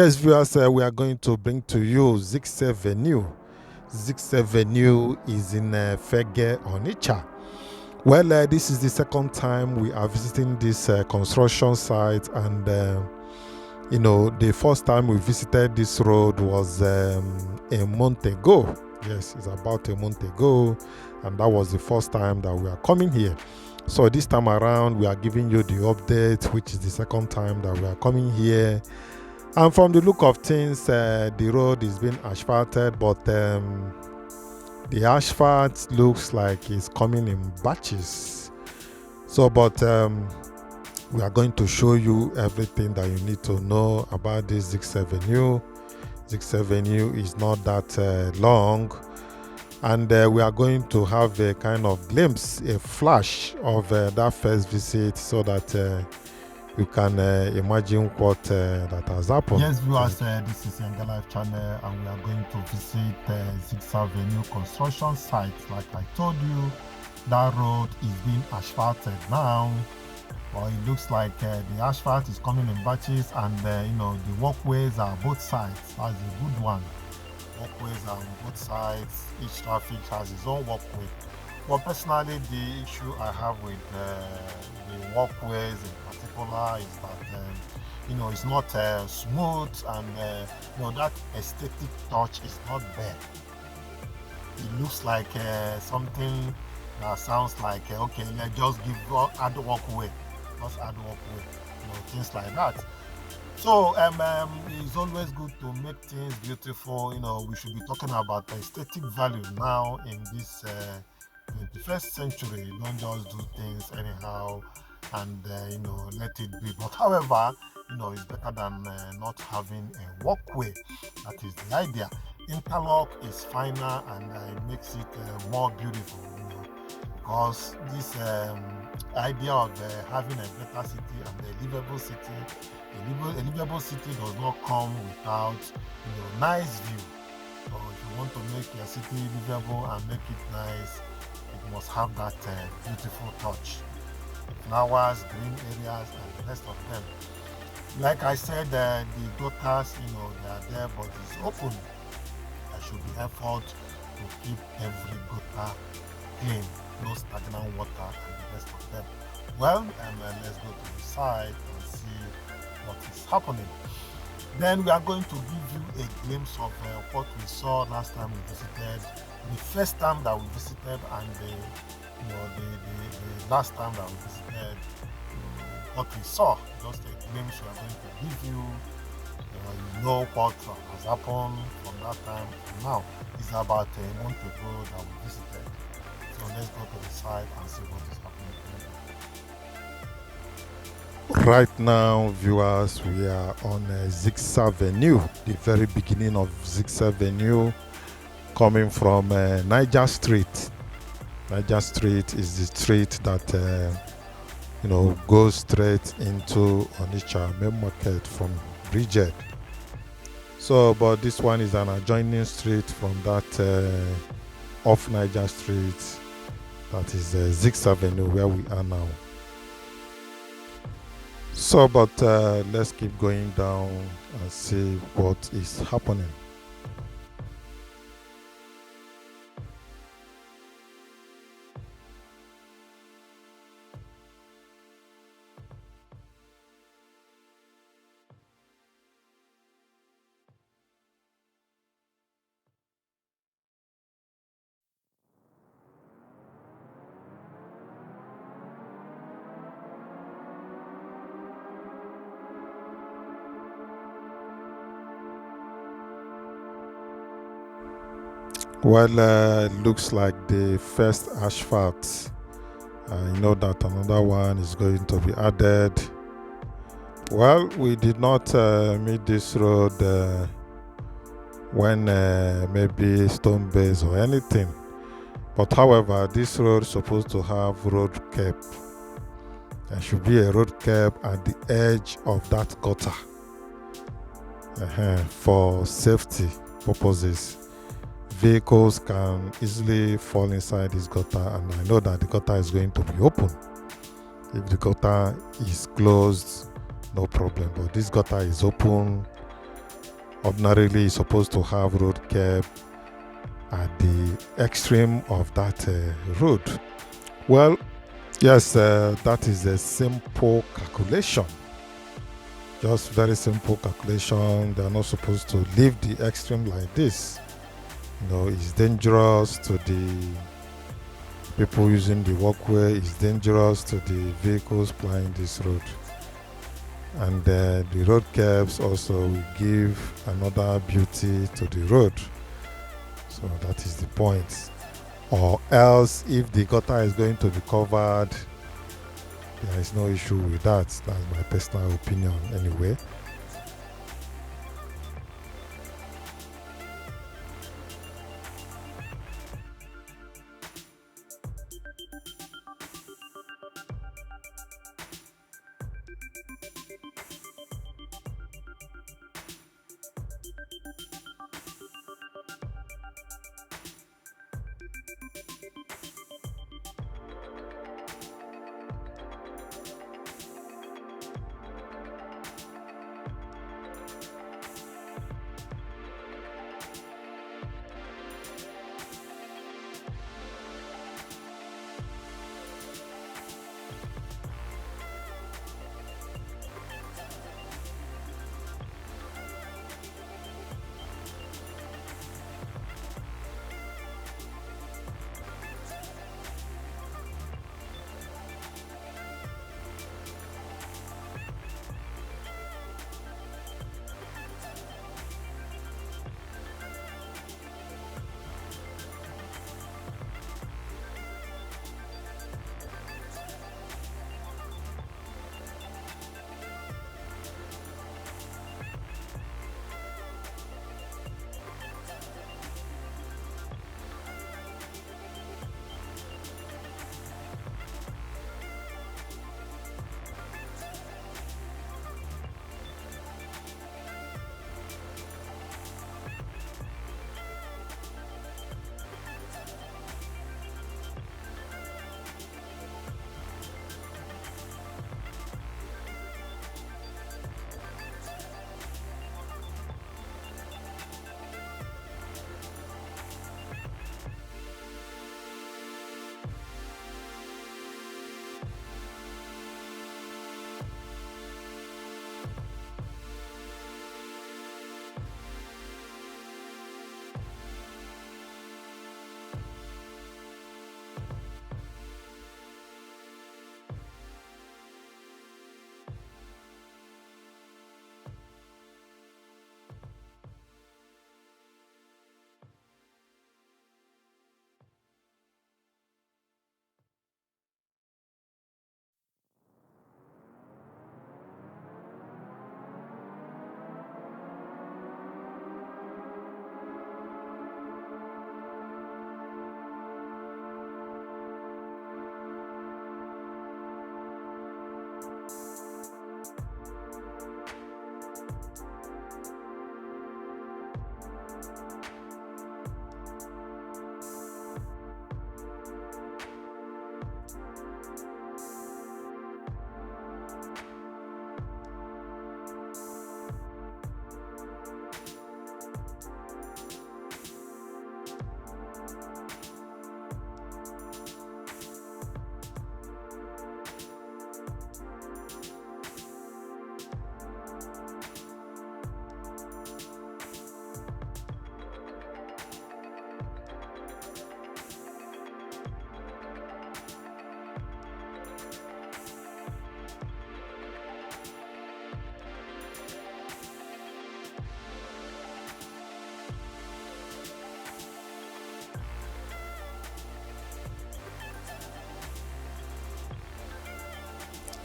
Yes, viewers, we are going to bring to you Ziks Avenue. Ziks Avenue is in Fegge, Onitsha. Well, this is the second time we are visiting this construction site, and the first time we visited this road was a month ago. Yes, it's about a month ago, and that was the first time that we are coming here. So this time around, we are giving you the update, which is the second time that we are coming here. And from the look of things, the road is being asphalted, but the asphalt looks like it's coming in batches. So, but we are going to show you everything that you need to know about this Ziks Avenue. Ziks Avenue is not that long, and we are going to have a kind of glimpse, a flash of that first visit, so that you can imagine what that has happened. Yes, viewers, this is YangaLife channel, and we are going to visit Ziks Avenue construction site. Like I told you, that road is being asphalted now. Well, it looks like the asphalt is coming in batches, and the walkways are both sides. That's a good one. Walkways are on both sides. Each traffic has its own walkway. Well, personally, the issue I have with the walkways in particular is that it's not smooth, and that aesthetic touch is not there. It looks like something that sounds like okay, let's just add walkway, just add walkway, things like that. So it's always good to make things beautiful. We should be talking about aesthetic value now in this 21st century. You don't just do things anyhow and let it be. But however, it's better than not having a walkway. That is the idea. Interlock is finer, and it makes it more beautiful, because this idea of having a better city and a livable city, a livable city does not come without nice view. So if you want to make your city livable and make it nice, it must have that beautiful touch. Flowers, green areas, and the rest of them. Like I said, the gutters, they are there, but it's open. There should be effort to keep every gutter clean, no stagnant water, and the rest of them. Well, let's go to the side and see what is happening. Then we are going to give you a glimpse of what we saw last time we visited, the first time that we visited, and the last time that we visited. What we saw, just a glimpse we are going to give you. What has happened from that time to now. It's about a month ago that we visited. So let's go to the side and see what is happening. Right now, viewers, we are on Ziks Avenue, the very beginning of Ziks Avenue, coming from Niger Street. Niger Street is the street that goes straight into Onitsha main market from Bridget. So, but this one is an adjoining street from that off Niger Street, that is Ziks Avenue, where we are now. So, but let's keep going down and see what is happening. Well, it looks like the first asphalt. You know that another one is going to be added. Well, we did not meet this road when maybe stone base or anything. But however, this road is supposed to have road cap. There should be a road cap at the edge of that gutter for safety purposes. Vehicles can easily fall inside this gutter, and I know that the gutter is going to be open. If the gutter is closed, no problem, but this gutter is open, Ordinarily, you're supposed to have road curb at the extreme of that road. Well, yes, that is a simple calculation. Just very simple calculation. They are not supposed to leave the extreme like this. It's dangerous to the people using the walkway. It's dangerous to the vehicles plying this road. And the road curbs also will give another beauty to the road. So that is the point. Or else, if the gutter is going to be covered, there is no issue with that. That's my personal opinion anyway.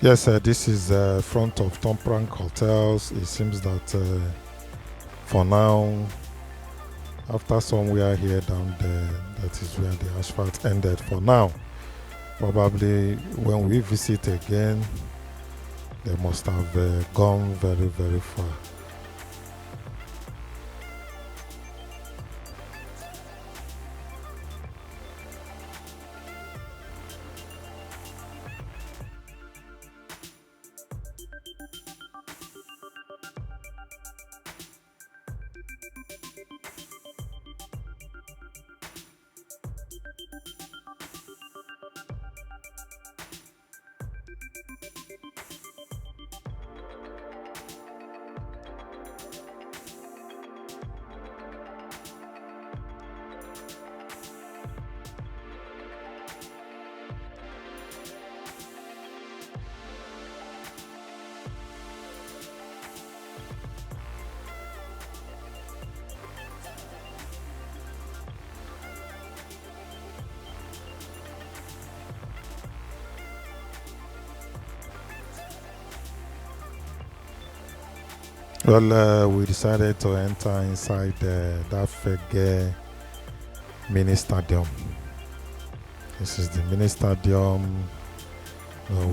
Yes, this is front of Tom Prank Hotels. It seems that for now, after somewhere here down there, that is where the asphalt ended for now. Probably when we visit again, they must have gone very, very far. Well, we decided to enter inside that Fegge mini stadium. This is the mini stadium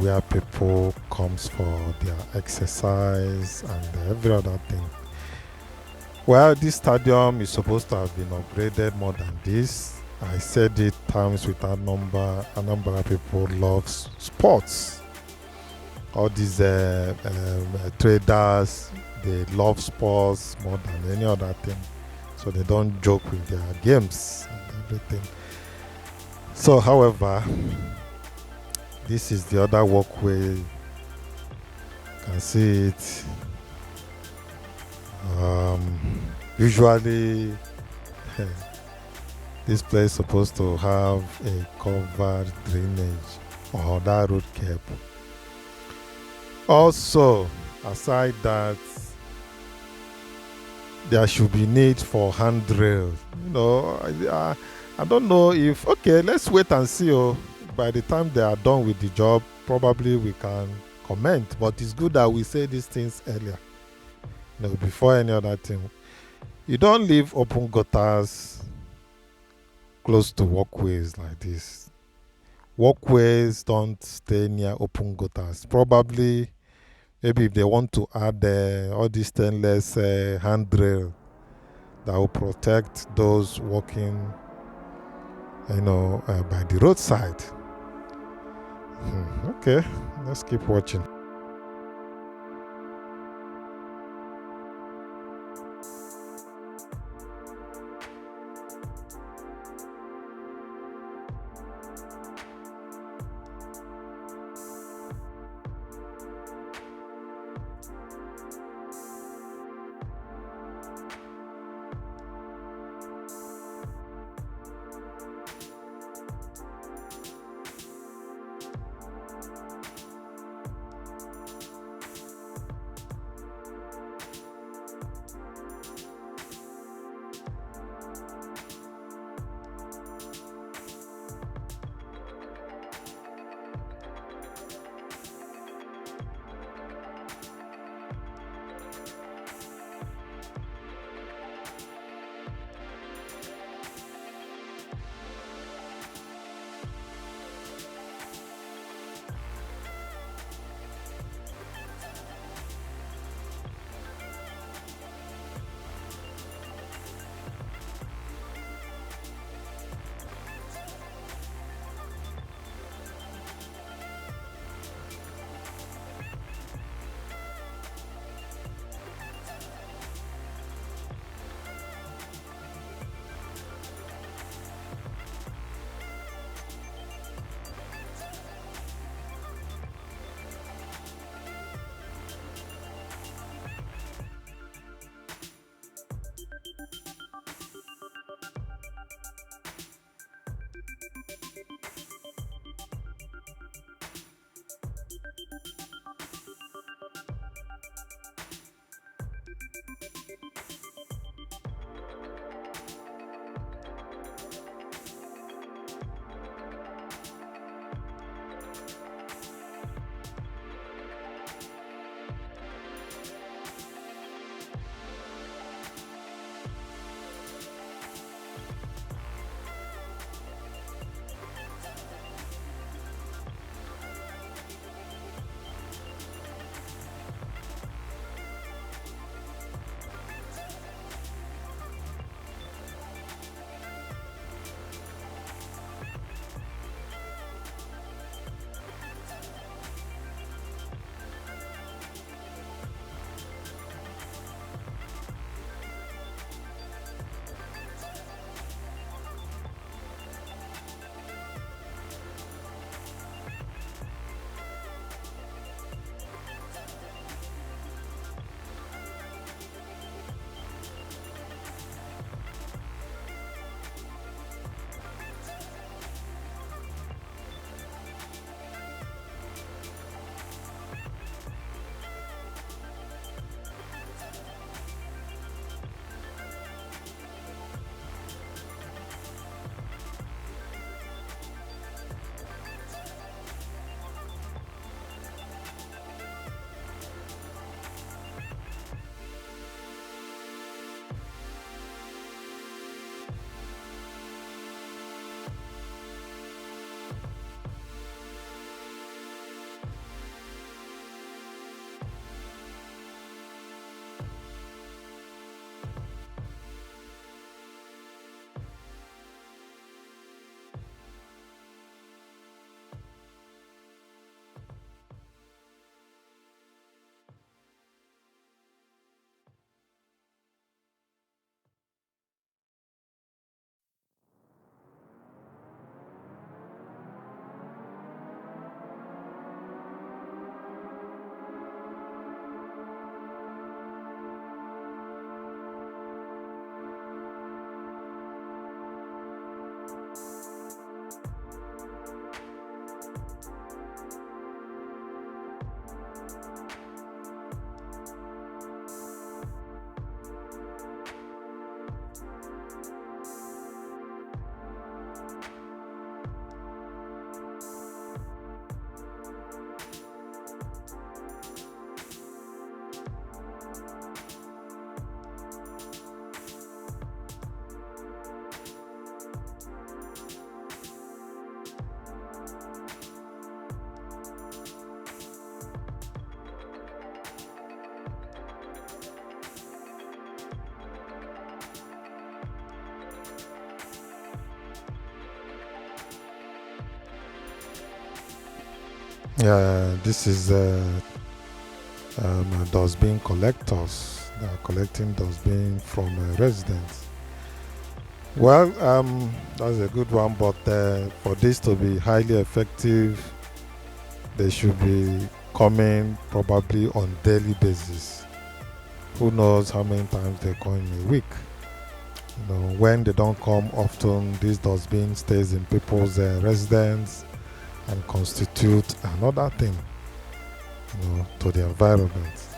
where people comes for their exercise and every other thing. Well, this stadium is supposed to have been upgraded more than this. I said it times without number. Anambra people love sports. All these traders, they love sports more than any other thing. So they don't joke with their games and everything. So, however, this is the other walkway. You can see it. Usually, this place is supposed to have a covered drainage or that road curb. Also, aside that, there should be need for handrails. I don't know if, okay, let's wait and see. By the time they are done with the job, probably we can comment. But it's good that we say these things earlier, before any other thing. You don't leave open gutters close to walkways like this. Walkways don't stay near open gutters. Probably, maybe if they want to add all these stainless handrail that will protect those walking, by the roadside. Okay, let's keep watching. This is dustbin collectors. They are collecting dustbin from residents. Well, that's a good one, but for this to be highly effective, they should be coming probably on daily basis. Who knows how many times they come in a week? When they don't come often, this dustbin stays in people's residence and constitute another thing, to the environment.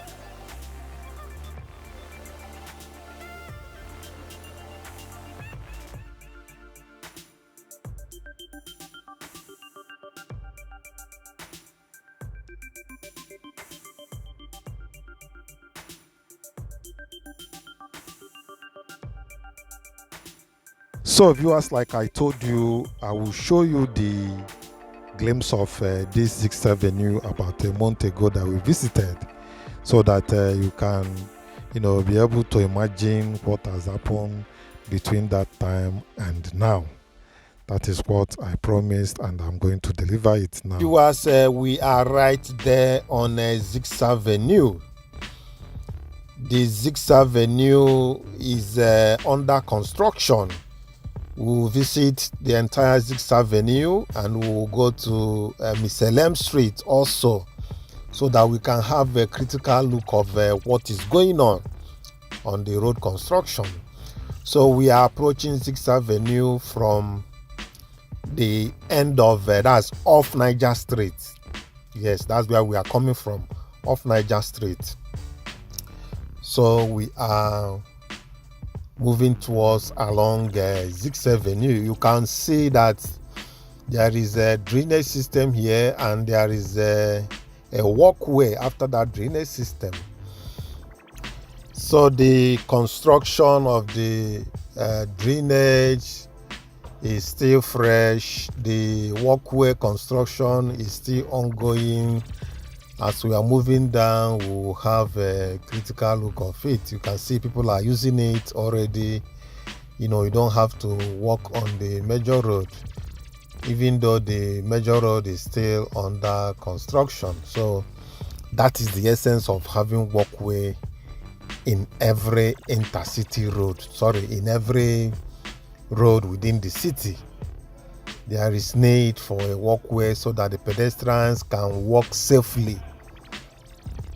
So viewers, like I told you, I will show you the glimpse of this Ziks Avenue about a month ago that we visited, so that you can be able to imagine what has happened between that time and now. That is what I promised, and I'm going to deliver it now. Viewers, we are right there on Ziks Avenue. The Ziks Avenue is under construction. We'll visit the entire Ziks Avenue, and we'll go to Miselem Street also, so that we can have a critical look of what is going on the road construction. So we are approaching Ziks Avenue from the end of that's off Niger Street. Yes, that's where we are coming from, off Niger Street. So we are moving towards along Ziks Avenue. You can see that there is a drainage system here, and there is a walkway after that drainage system. So the construction of the drainage is still fresh. The walkway construction is still ongoing. As we are moving down, we will have a critical look of it. You can see people are using it already. You don't have to walk on the major road, even though the major road is still under construction. So that is the essence of having walkway in every intercity road. In every road within the city. There is need for a walkway so that the pedestrians can walk safely.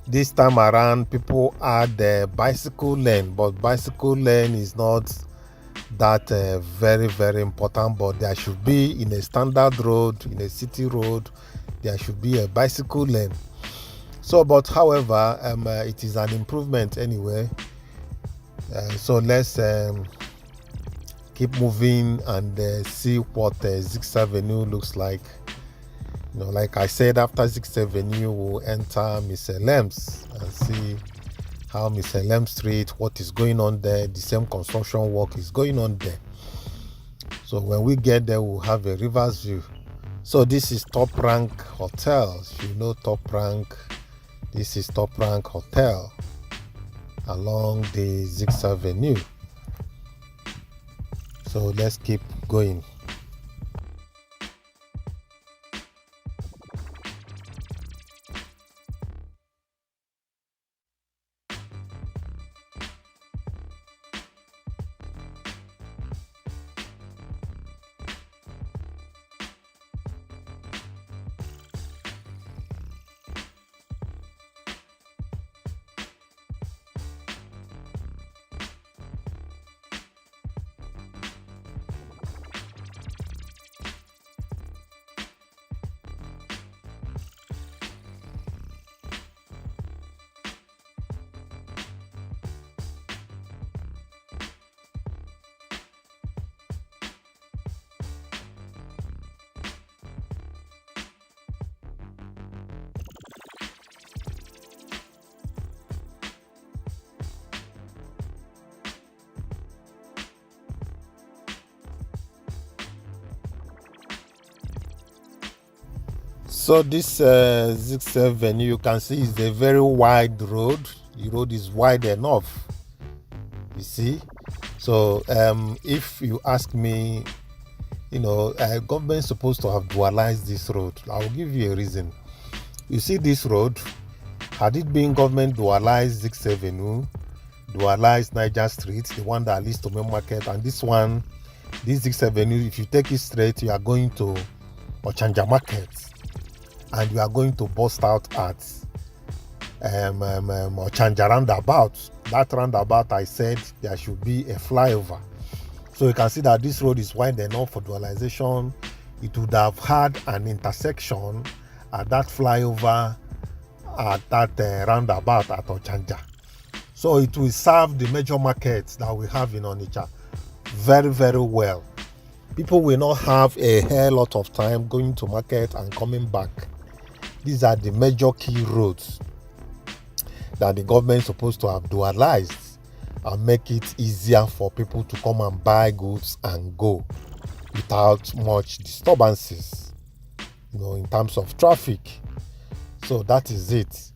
This time around, people add the bicycle lane, but bicycle lane is not that very, very important. But there should be, in a standard road, in a city road, there should be a bicycle lane. So, but however, it is an improvement anyway. So let's keep moving and see what Ziks Avenue looks like. Like I said, after Ziks Avenue, we'll enter Miselem's and see how Miselem Street, what is going on there. The same construction work is going on there. So when we get there, we'll have a reverse view. So this is Top Rank Hotel. If you know Top Rank, this is Top Rank Hotel along the Ziks Avenue. So let's keep going. So this Ziks Avenue, you can see, is a very wide road. The road is wide enough, you see. So if you ask me, government is supposed to have dualized this road. I will give you a reason. You see this road, had it been government dualized Ziks Avenue, dualized Niger Street, the one that leads to main market, and this one, this Ziks Avenue, if you take it straight, you are going to Ochanja Market, and you are going to bust out at Ochanja roundabout. That roundabout, I said there should be a flyover. So you can see that this road is wide enough for dualization. It would have had an intersection at that flyover at that roundabout at Ochanja. So it will serve the major markets that we have in Onitsha very, very well. People will not have a hell lot of time going to market and coming back. These are the major key roads that the government is supposed to have dualized and make it easier for people to come and buy goods and go without much disturbances, in terms of traffic. So that is it.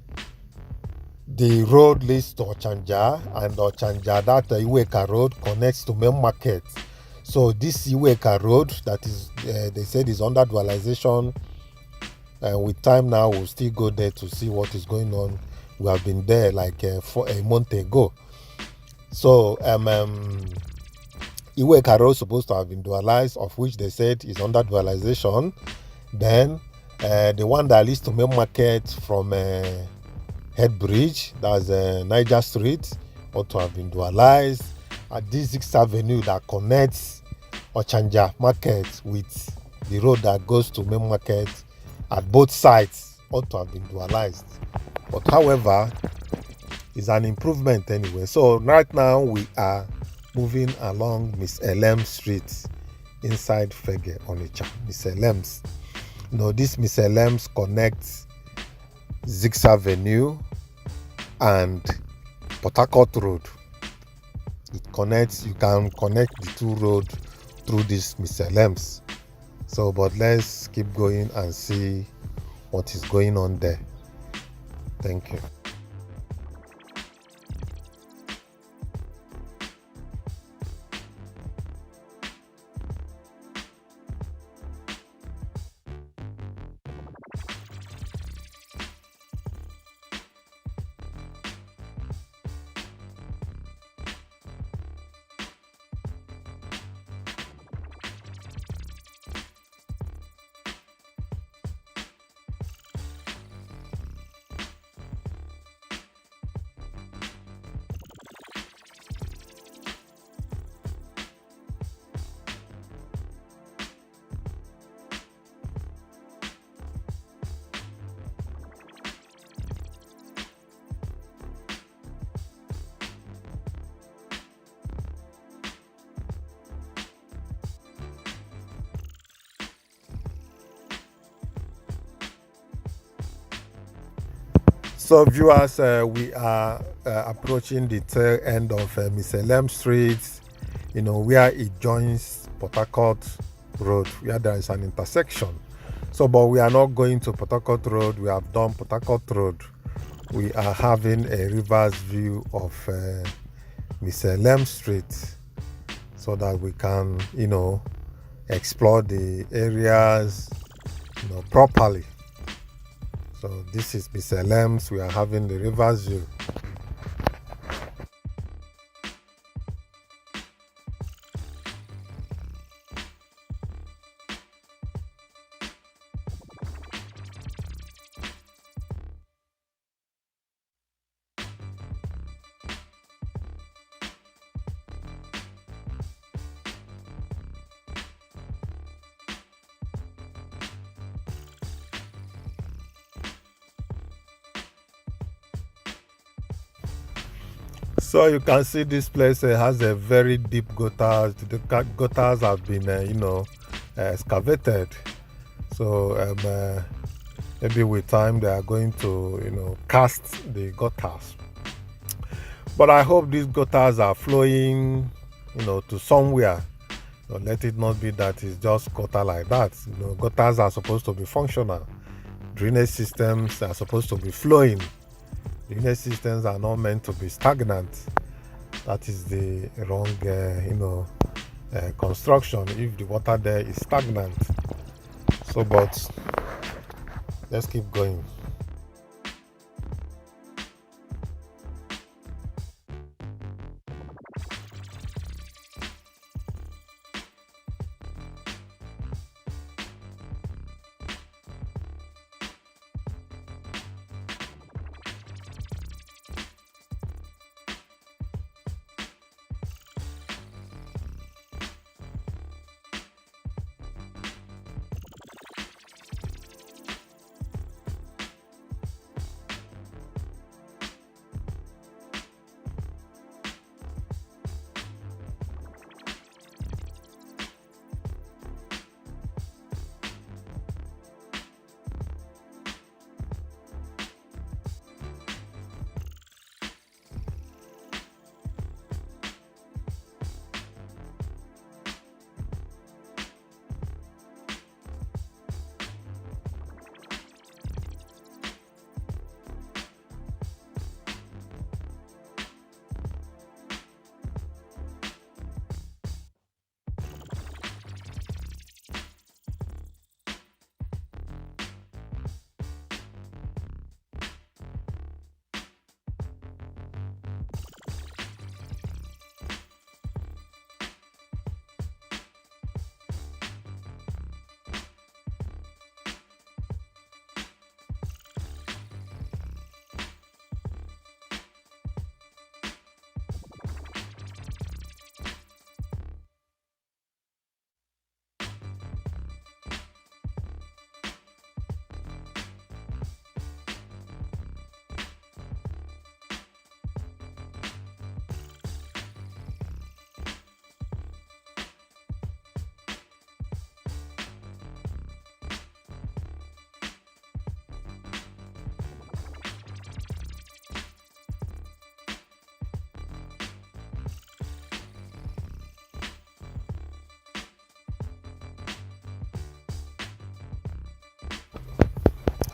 The road leads to Ochanja, and Ochanja, that Iweka road connects to main market. So this Iweka road that is, they said is under dualization, and with time now we'll still go there to see what is going on. We have been there like for a month ago. So Iweka road supposed to have been dualized, of which they said is under dualization. Then the one that leads to main market from Head Bridge, that's Niger Street, ought to have been dualized. At this Ziks Avenue that connects Ochanja Market with the road that goes to main market, at both sides ought to have been dualized. But however, it's an improvement anyway. So right now we are moving along Miss Elem Street inside Fegge, Onitsha. Miss Elem's. This Miss Elem's connects Ziks Avenue and Port Harcourt Road. It connects, you can connect the two roads through this Miss Elem's. So, but let's keep going and see what is going on there. Thank you. So viewers, we are approaching the tail end of Miss Elem Street, where it joins Port Harcourt Road, where there is an intersection. So, but we are not going to Port Harcourt Road. We have done Port Harcourt Road. We are having a reverse view of Miss Elem Street so that we can, explore the areas, properly. So this is Miss Elem's. We are having the reverse view. So you can see this place has a very deep gutters. The gutters have been, excavated. So maybe with time they are going to, cast the gutters. But I hope these gutters are flowing, to somewhere. Let it not be that it's just gutter like that. Gutters are supposed to be functional. Drainage systems are supposed to be flowing. Drainage systems are not meant to be stagnant. That is the wrong, construction if the water there is stagnant. So, but let's keep going.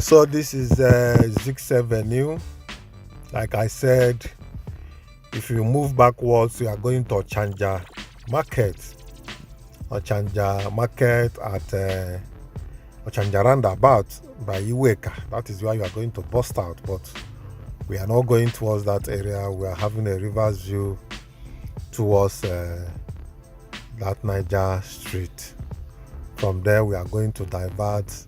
So this is Ziks Avenue. Like I said, if you move backwards, you are going to Ochanja Market. Ochanja Market at Ochanja Roundabout by Iweka. That is where you are going to bust out. But we are not going towards that area. We are having a reverse view towards that Niger Street. From there, we are going to divert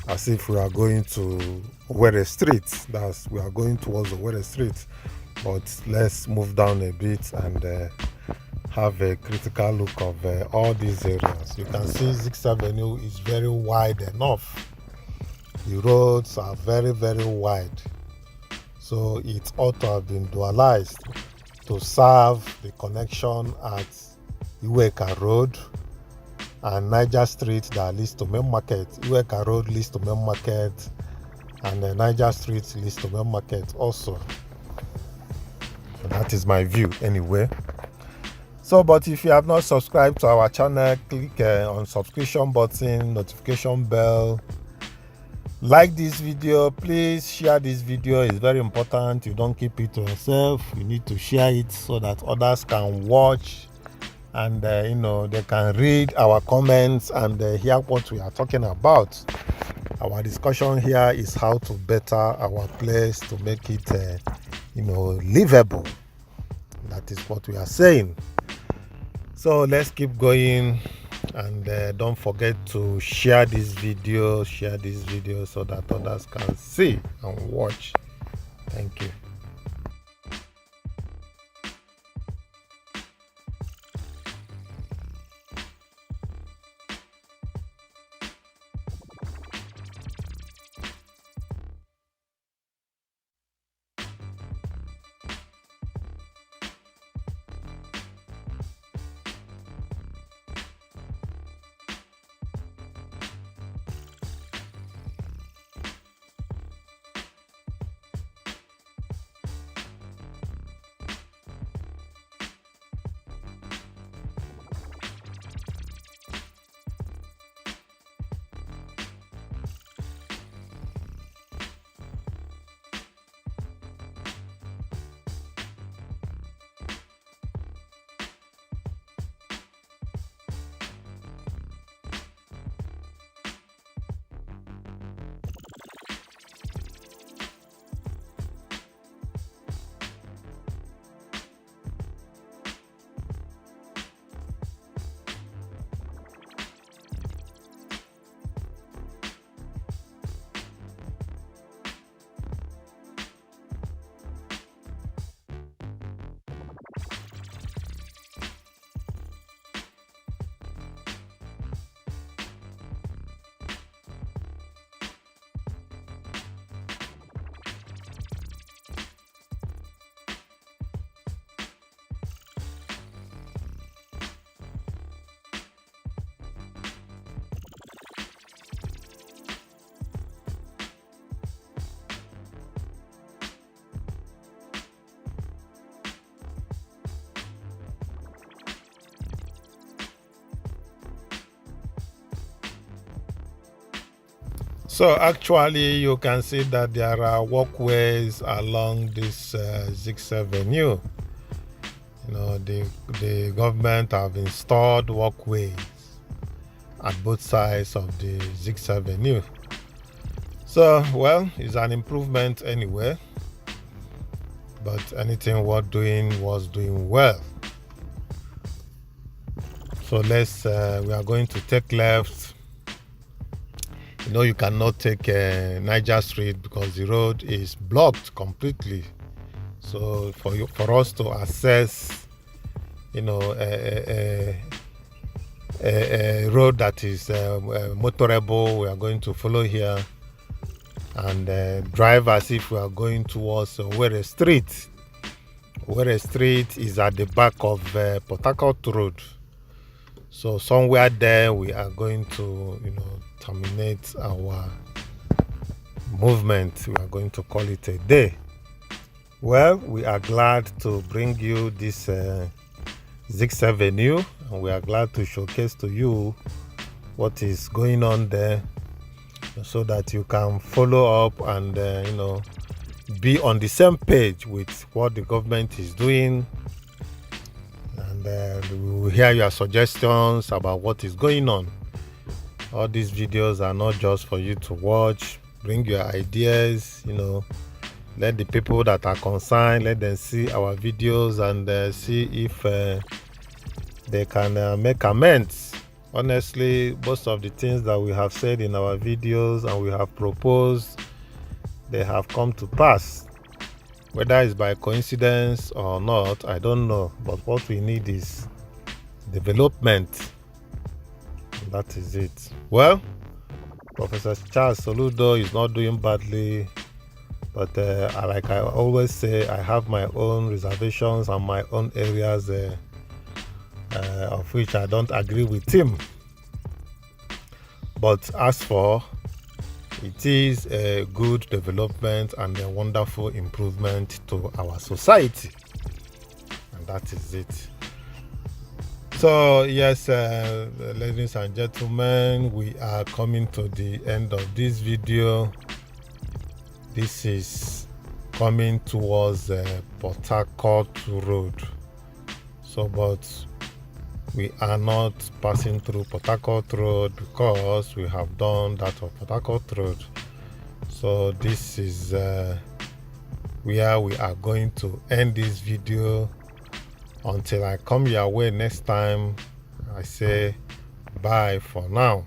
as if we are going to Owerri Street. We are going towards Owerri Street. But let's move down a bit and have a critical look of all these areas. You can see Ziks Avenue is very wide enough. The roads are very, very wide. So it ought to have been dualized to serve the connection at Iweka Road and Niger Street that leads to Main Market. Iweka Road leads to Main Market, and Niger Street leads to Main Market also. So that is my view anyway. So, but if you have not subscribed to our channel, click on subscription button, notification bell. Like this video, please share this video. It's very important. You don't keep it to yourself. You need to share it so that others can watch and they can read our comments and hear what we are talking about. Our discussion here is how to better our place to make it livable. That is what we are saying. So let's keep going, and don't forget to share this video so that others can see and watch. Thank you. So actually you can see that there are walkways along this Ziks Avenue. The government have installed walkways at both sides of the Ziks Avenue. So, well, it's an improvement anyway, but anything worth doing was doing well. So we are going to take left. You cannot take Niger Street because the road is blocked completely. So for us to access, a road that is motorable, we are going to follow here and drive as if we are going towards Owerri Street. Owerri Street is at the back of Port Harcourt Road. So somewhere there we are going to, terminate our movement. We are going to call it a day. Well, we are glad to bring you this Ziks Avenue, and we are glad to showcase to you what is going on there. so that you can follow up and be on the same page with what the government is doing, and we will hear your suggestions about what is going on. All these videos are not just for you to watch. Bring your ideas, let the people that are concerned, let them see our videos and see if they can make amends. Honestly, most of the things that we have said in our videos and we have proposed, they have come to pass. Whether it's by coincidence or not, I don't know. But what we need is development. And that is it. Well, Professor Charles Soludo is not doing badly, but like I always say, I have my own reservations and my own areas of which I don't agree with him. But as for, it is a good development and a wonderful improvement to our society, and that is it. So yes, ladies and gentlemen, we are coming to the end of this video. This is coming towards Port Harcourt Road. So, but we are not passing through Port Harcourt Road because we have done that of Port Harcourt Road. So this is where we are going to end this video. Until I come your way next time, I say bye for now.